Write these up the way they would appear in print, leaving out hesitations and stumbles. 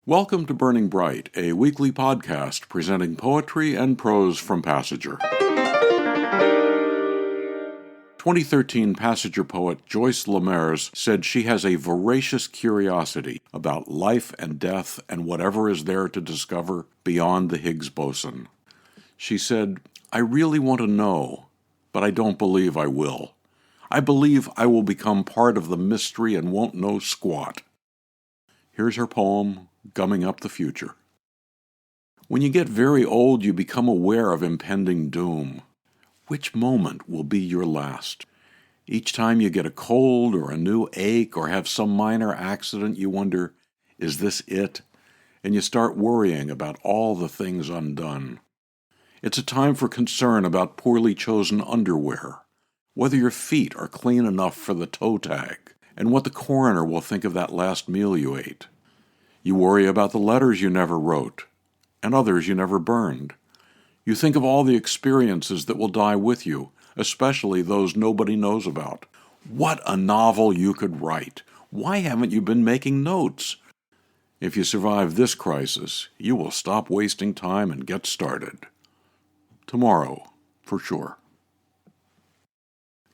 Welcome to Burning Bright, a weekly podcast presenting poetry and prose from Passenger. 2013 Passenger poet Joyce La Mers said she has a voracious curiosity about life and death and whatever is there to discover beyond the Higgs boson. She said, "I really want to know, but I don't believe I will. I believe I will become part of the mystery and won't know squat." Here's her poem, Gumming Up the Future. When you get very old, you become aware of impending doom. Which moment will be your last? Each time you get a cold or a new ache or have some minor accident, you wonder, is this it? And you start worrying about all the things undone. It's a time for concern about poorly chosen underwear, whether your feet are clean enough for the toe tag, and what the coroner will think of that last meal you ate. You worry about the letters you never wrote, and others you never burned. You think of all the experiences that will die with you, especially those nobody knows about. What a novel you could write! Why haven't you been making notes? If you survive this crisis, you will stop wasting time and get started. Tomorrow, for sure.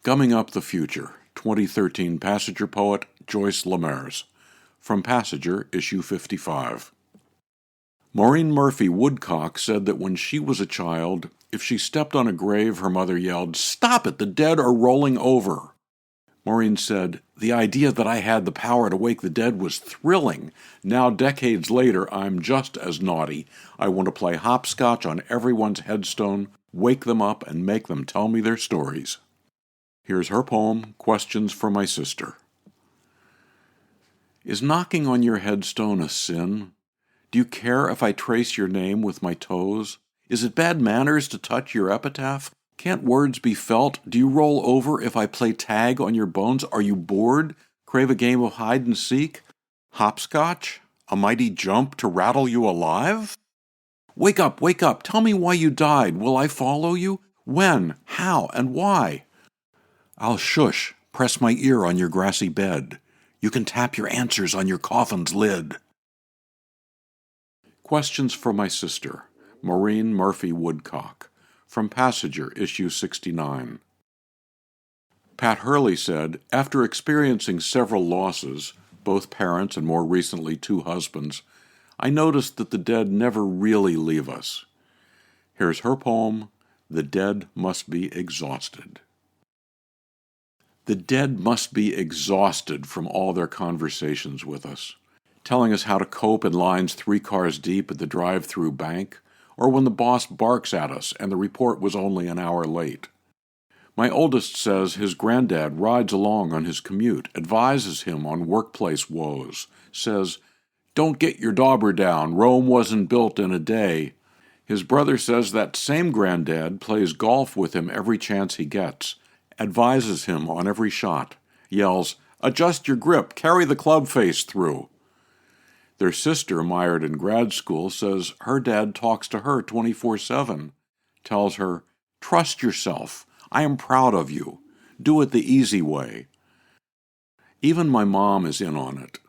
Gumming Up the Future, 2013 Passenger poet Joyce La Mers. From Passenger, issue 55. Maureen Murphy Woodcock said that when she was a child, if she stepped on a grave, her mother yelled, "Stop it, the dead are rolling over." Maureen said, "The idea that I had the power to wake the dead was thrilling. Now, decades later, I'm just as naughty. I want to play hopscotch on everyone's headstone, wake them up, and make them tell me their stories." Here's her poem, Questions for My Sister. Is knocking on your headstone a sin? Do you care if I trace your name with my toes? Is it bad manners to touch your epitaph? Can't words be felt? Do you roll over if I play tag on your bones? Are you bored? Crave a game of hide and seek? Hopscotch? A mighty jump to rattle you alive? Wake up, wake up. Tell me why you died. Will I follow you? When? How? And why? I'll shush, press my ear on your grassy bed. You can tap your answers on your coffin's lid. Questions for My Sister, Maureen Murphy Woodcock. From Passenger, issue 69. Pat Hurley said, after experiencing several losses, both parents and more recently 2 husbands, I noticed that the dead never really leave us. Here's her poem, The Dead Must Be Exhausted. The dead must be exhausted from all their conversations with us, telling us how to cope in lines 3 cars deep at the drive-through bank, or when the boss barks at us and the report was only an hour late. My oldest says his granddad rides along on his commute, advises him on workplace woes, says, "Don't get your dauber down, Rome wasn't built in a day." His brother says that same granddad plays golf with him every chance he gets, advises him on every shot, yells, "Adjust your grip, carry the club face through." Their sister, mired in grad school, says her dad talks to her 24/7, tells her, "Trust yourself, I am proud of you, do it the easy way." Even my mom is in on it,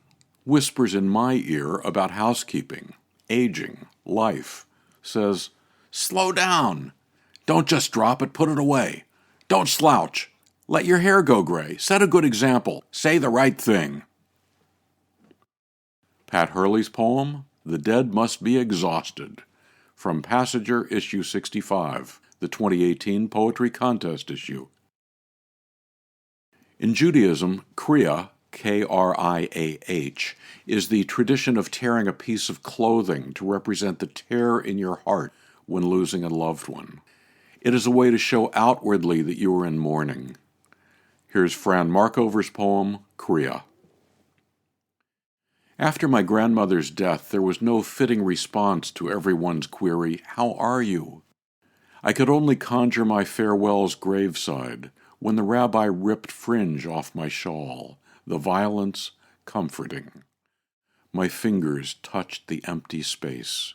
whispers in my ear about housekeeping, aging, life, says, "Slow down, don't just drop it, put it away. Don't slouch. Let your hair go gray. Set a good example. Say the right thing." Pat Hurley's poem, The Dead Must Be Exhausted. From Passenger, issue 65, the 2018 Poetry Contest issue. In Judaism, Kriah, Kriah, is the tradition of tearing a piece of clothing to represent the tear in your heart when losing a loved one. It is a way to show outwardly that you are in mourning. Here's Fran Markover's poem, Kriah. After my grandmother's death, there was no fitting response to everyone's query, "How are you?" I could only conjure my farewell's graveside when the rabbi ripped fringe off my shawl, the violence comforting. My fingers touched the empty space.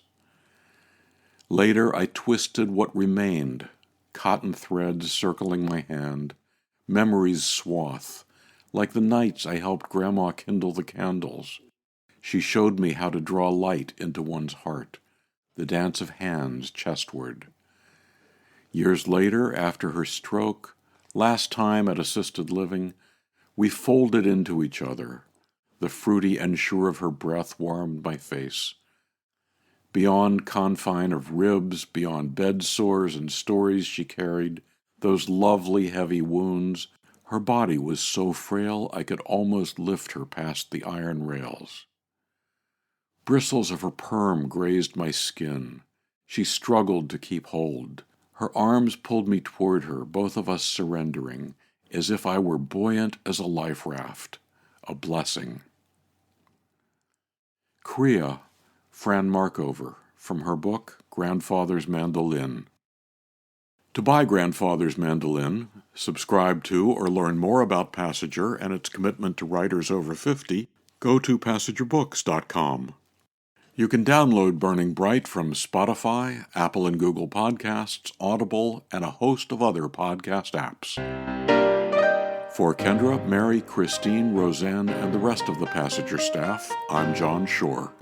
Later I twisted what remained, cotton threads circling my hand, memory's swath, like the nights I helped Grandma kindle the candles. She showed me how to draw light into one's heart, the dance of hands chestward. Years later, after her stroke, last time at assisted living, we folded into each other. The fruity ensure of her breath warmed my face. Beyond confine of ribs, beyond bed sores and stories she carried, those lovely heavy wounds, her body was so frail I could almost lift her past the iron rails. Bristles of her perm grazed my skin. She struggled to keep hold. Her arms pulled me toward her, both of us surrendering, as if I were buoyant as a life raft, a blessing. Hurley, Fran Markover, from her book, Grandfather's Mandolin. To buy Grandfather's Mandolin, subscribe to or learn more about Passager and its commitment to writers over 50, go to PassagerBooks.com. You can download Burning Bright from Spotify, Apple and Google Podcasts, Audible, and a host of other podcast apps. For Kendra, Mary, Christine, Roseanne, and the rest of the Passager staff, I'm John Shore.